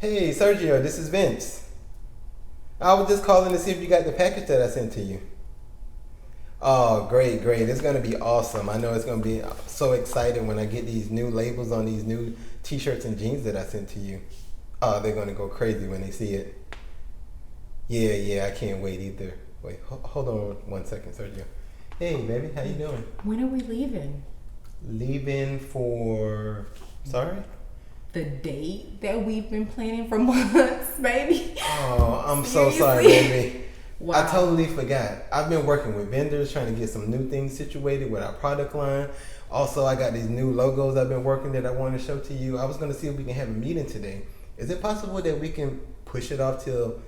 Hey, Sergio, this is Vince. I was just calling to see if you got the package that I sent to you. Oh, great, great. It's going to be awesome. I know it's going to be so exciting when I get these new labels on these new t-shirts and jeans that I sent to you. Oh, they're going to go crazy when they see it. Yeah, I can't wait either. Wait, hold on one second, Sergio. Hey, baby, how you doing? When are we leaving? Leaving for... Sorry? The date that we've been planning for months, baby. Oh, I'm so sorry, baby. Wow. I totally forgot. I've been working with vendors trying to get some new things situated with our product line. Also, I got these new logos I've been working that I want to show to you. I was going to see if we can have a meeting today. Is it possible that we can push it off till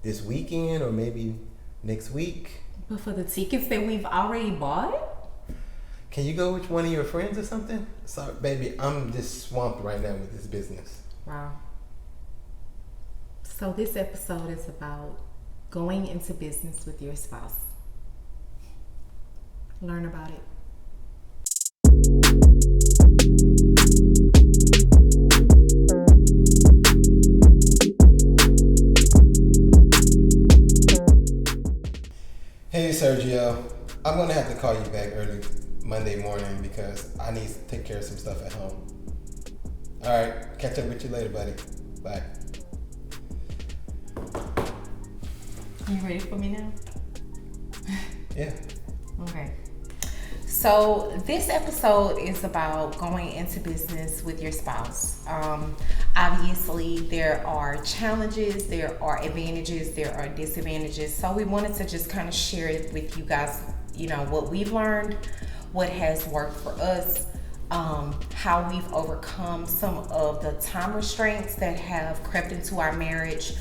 this weekend or maybe next week? But for the tickets that we've already bought? Can you go with one of your friends or something? Sorry, baby, I'm just swamped right now with this business. Wow. So this episode is about going into business with your spouse. Learn about it. Hey, Sergio. I'm going to have to call you back early Monday morning because I need to take care of some stuff at home. All right, catch up with you later, buddy. Bye. You ready for me now? Yeah. Okay. So this episode is about going into business with your spouse. Obviously, there are challenges, there are advantages, there are disadvantages. So we wanted to just kind of share it with you guys, what we've learned, what has worked for us, how we've overcome some of the time restraints that have crept into our marriage,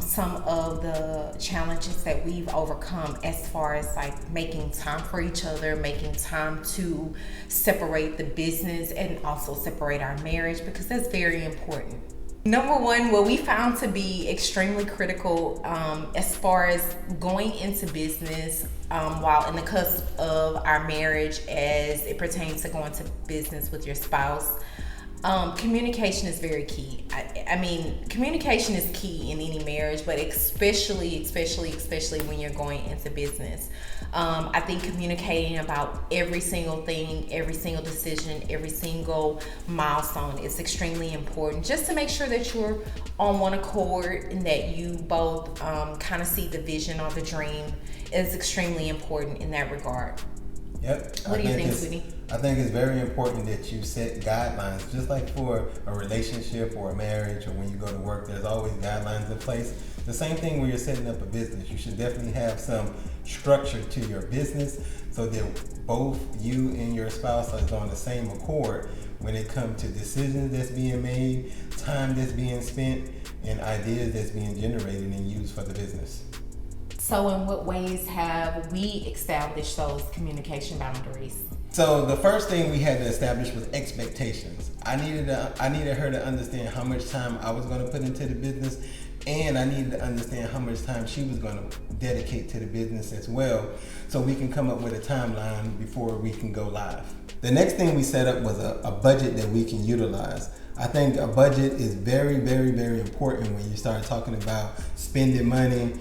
some of the challenges that we've overcome as far as like making time for each other, making time to separate the business and also separate our marriage, because that's very important. Number one, what we found to be extremely critical as far as going into business while in the cusp of our marriage as it pertains to going to business with your spouse. Communication is very key. I mean, communication is key in any marriage, but especially when you're going into business. I think communicating about every single thing, every single decision, every single milestone is extremely important, just to make sure that you're on one accord and that you both kind of see the vision or the dream is extremely important in that regard. Yep. What do you think, sweetie? I think it's very important that you set guidelines, just like for a relationship or a marriage or when you go to work, there's always guidelines in place. The same thing when you're setting up a business. You should definitely have some structure to your business so that both you and your spouse are on the same accord when it comes to decisions that's being made, time that's being spent, and ideas that's being generated and used for the business. So in what ways have we established those communication boundaries? So the first thing we had to establish was expectations. I needed her to understand how much time I was going to put into the business, and I needed to understand how much time she was going to dedicate to the business as well, so we can come up with a timeline before we can go live. The next thing we set up was a budget that we can utilize. I think a budget is very, very, very important when you start talking about spending money.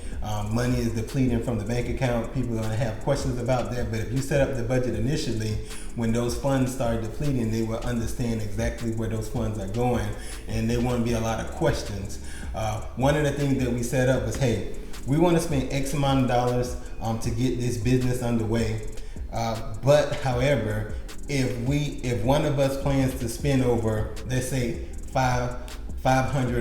Money is depleting from the bank account. People are going to have questions about that. But if you set up the budget initially, when those funds start depleting, they will understand exactly where those funds are going, and there won't be a lot of questions. One of the things that we set up was, hey, we want to spend X amount of dollars to get this business underway. But however, if one of us plans to spend over, let's say $500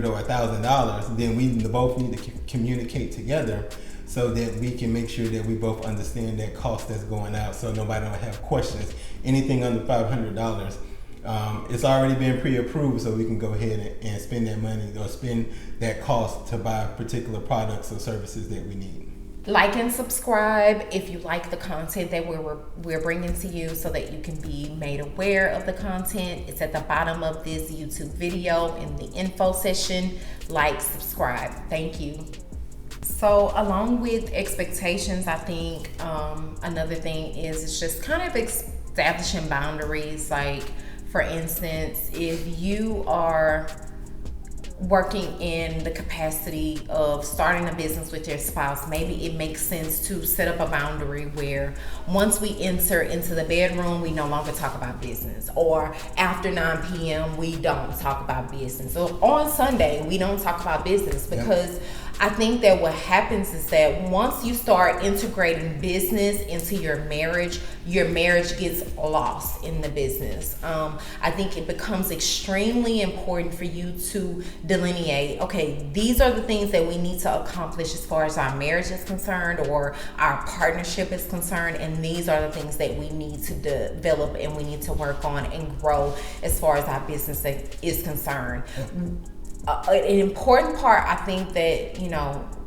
or $1,000, then we both need to communicate together so that we can make sure that we both understand that cost that's going out, so nobody don't have questions. Anything under $500, it's already been pre-approved, so we can go ahead and spend that money or spend that cost to buy particular products or services that we need. Like and subscribe if you like the content that we're bringing to you, so that you can be made aware of the content. It's at the bottom of this YouTube video in the info section. Like, subscribe. Thank you. So along with expectations, I think another thing is just kind of establishing boundaries. Like, for instance, if you are working in the capacity of starting a business with your spouse, maybe it makes sense to set up a boundary where once we enter into the bedroom, we no longer talk about business, or after 9 p.m. we don't talk about business, or on Sunday we don't talk about business, because I think that what happens is that once you start integrating business into your marriage gets lost in the business. I think it becomes extremely important for you to delineate, okay, these are the things that we need to accomplish as far as our marriage is concerned or our partnership is concerned, and these are the things that we need to develop and we need to work on and grow as far as our business is concerned. An important part, I think, that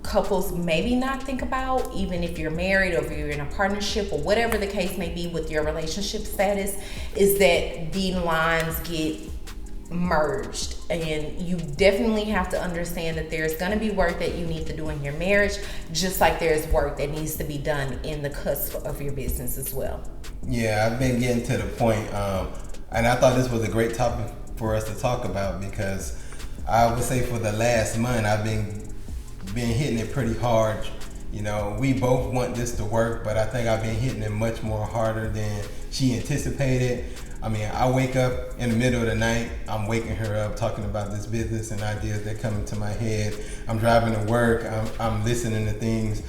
couples maybe not think about, even if you're married or if you're in a partnership or whatever the case may be with your relationship status, is that the lines get merged, and you definitely have to understand that there's going to be work that you need to do in your marriage, just like there's work that needs to be done in the cusp of your business as well. Yeah, I've been getting to the point, and I thought this was a great topic for us to talk about, because I would say for the last month I've been hitting it pretty hard. We both want this to work, but I think I've been hitting it much more harder than she anticipated. I mean, I wake up in the middle of the night, I'm waking her up talking about this business and ideas that come into my head. I'm driving to work, I'm listening to things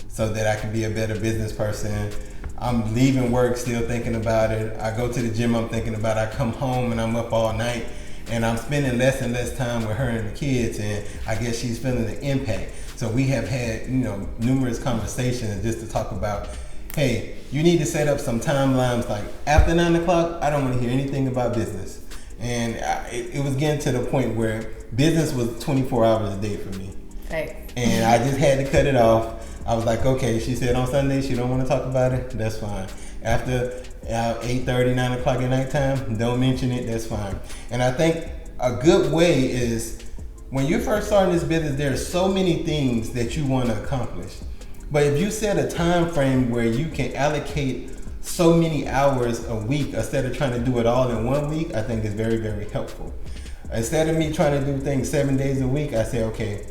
so that I can be a better business person. I'm leaving work still thinking about it. I go to the gym, I'm thinking about it. I come home and I'm up all night, and I'm spending less and less time with her and the kids, and I guess she's feeling the impact. So we have had, numerous conversations just to talk about, hey, you need to set up some timelines, like after 9 o'clock, I don't want to hear anything about business. And it was getting to the point where business was 24 hours a day for me. Right. And I just had to cut it off. I was like, okay, she said on Sunday she don't want to talk about it, that's fine. After 8:30, 9 o'clock at nighttime, don't mention it, that's fine. And I think a good way is, when you're first starting this business, there's so many things that you want to accomplish. But if you set a time frame where you can allocate so many hours a week instead of trying to do it all in 1 week, I think it's very, very helpful. Instead of me trying to do things 7 days a week, I say, okay,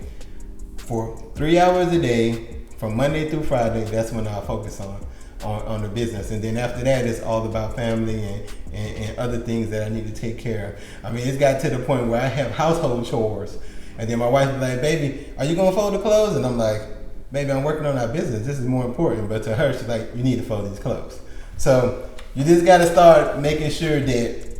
for 3 hours a day, from Monday through Friday, that's when I'll focus on the business. And then after that, it's all about family and other things that I need to take care of. I mean, it's got to the point where I have household chores. And then my wife is like, baby, are you going to fold the clothes? And I'm like, baby, I'm working on our business. This is more important. But to her, she's like, you need to fold these clothes. So you just got to start making sure that,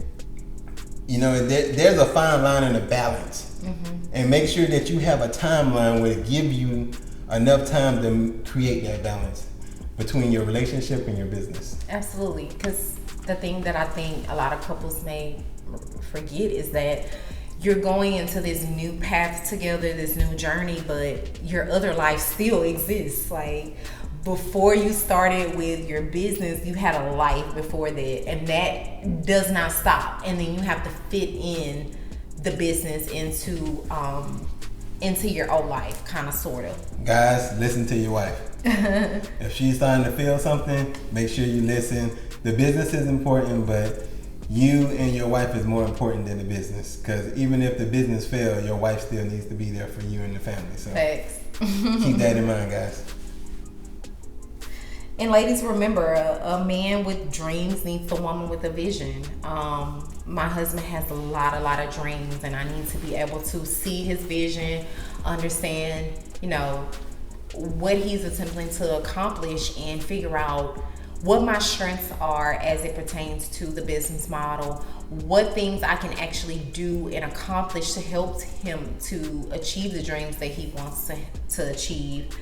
there's a fine line and a balance. Mm-hmm. And make sure that you have a timeline where it gives you enough time to create that balance between your relationship and your business. Absolutely, because the thing that I think a lot of couples may forget is that you're going into this new path together, this new journey, but your other life still exists. Like, before you started with your business, you had a life before that, and that does not stop. And then you have to fit in the business into your own life, kind of, sort of. Guys, listen to your wife. If she's starting to feel something, make sure you listen. The business is important, but you and your wife is more important than the business. Because even if the business fails, your wife still needs to be there for you and the family. So thanks. Keep that in mind, guys. And ladies, remember, a man with dreams needs a woman with a vision. My husband has a lot of dreams, and I need to be able to see his vision, understand, what he's attempting to accomplish, and figure out what my strengths are as it pertains to the business model, what things I can actually do and accomplish to help him to achieve the dreams that he wants to achieve.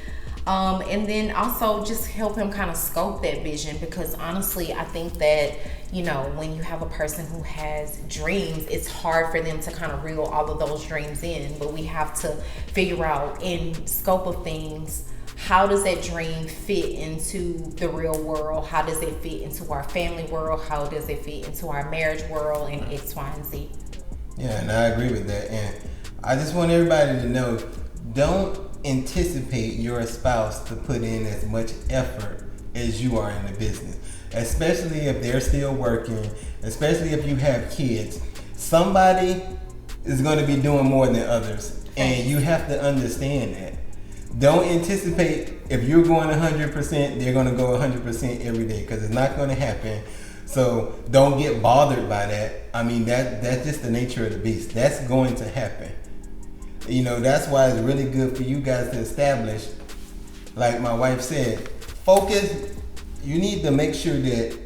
And then also just help him kind of scope that vision, because honestly, I think that, when you have a person who has dreams, it's hard for them to kind of reel all of those dreams in. But we have to figure out, in scope of things, how does that dream fit into the real world? How does it fit into our family world? How does it fit into our marriage world, and X, Y, and Z? Yeah, and I agree with that. And I just want everybody to know, don't anticipate your spouse to put in as much effort as you are in the business, especially if they're still working, especially if you have kids. Somebody is going to be doing more than others. And you have to understand that. Don't anticipate if you're going 100%, they're going to go 100% every day, because it's not going to happen. So don't get bothered by that. I mean, that's just the nature of the beast. That's going to happen. You know, that's why it's really good for you guys to establish, like my wife said, focus. You need to make sure that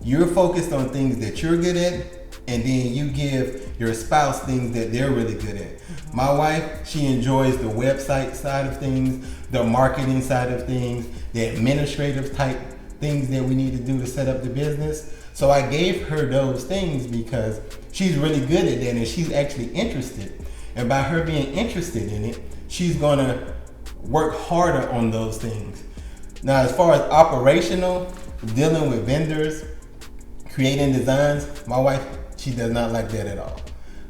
you're focused on things that you're good at, and then you give your spouse things that they're really good at. Mm-hmm. My wife, she enjoys the website side of things, the marketing side of things, the administrative type things that we need to do to set up the business. So I gave her those things because she's really good at that, and she's actually interested. And by her being interested in it, she's gonna work harder on those things. Now, as far as operational, dealing with vendors, creating designs, my wife, she does not like that at all.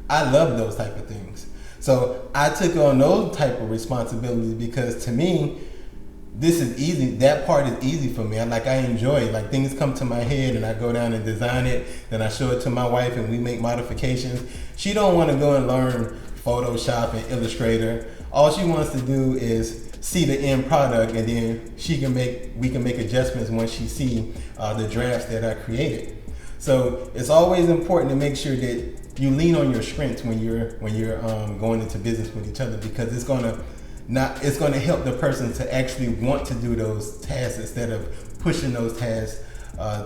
I love those type of things. So I took on those type of responsibilities because to me, this is easy. That part is easy for me. I enjoy it. Like, things come to my head and I go down and design it. Then I show it to my wife and we make modifications. She don't want to go and learn Photoshop and Illustrator. All she wants to do is see the end product, and then we can make adjustments once she see the drafts that I created. So it's always important to make sure that you lean on your strengths when you're going into business with each other, because it's gonna help the person to actually want to do those tasks instead of pushing those tasks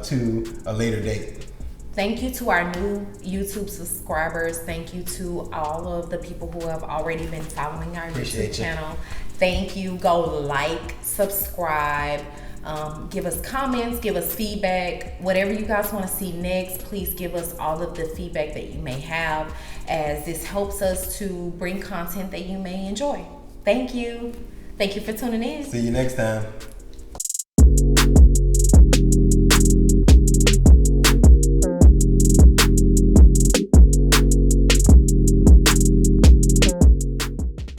to a later date. Thank you to our new YouTube subscribers. Thank you to all of the people who have already been following our YouTube channel. Thank you. Go like, subscribe, give us comments, give us feedback. Whatever you guys want to see next, please give us all of the feedback that you may have, as this helps us to bring content that you may enjoy. Thank you. Thank you for tuning in. See you next time.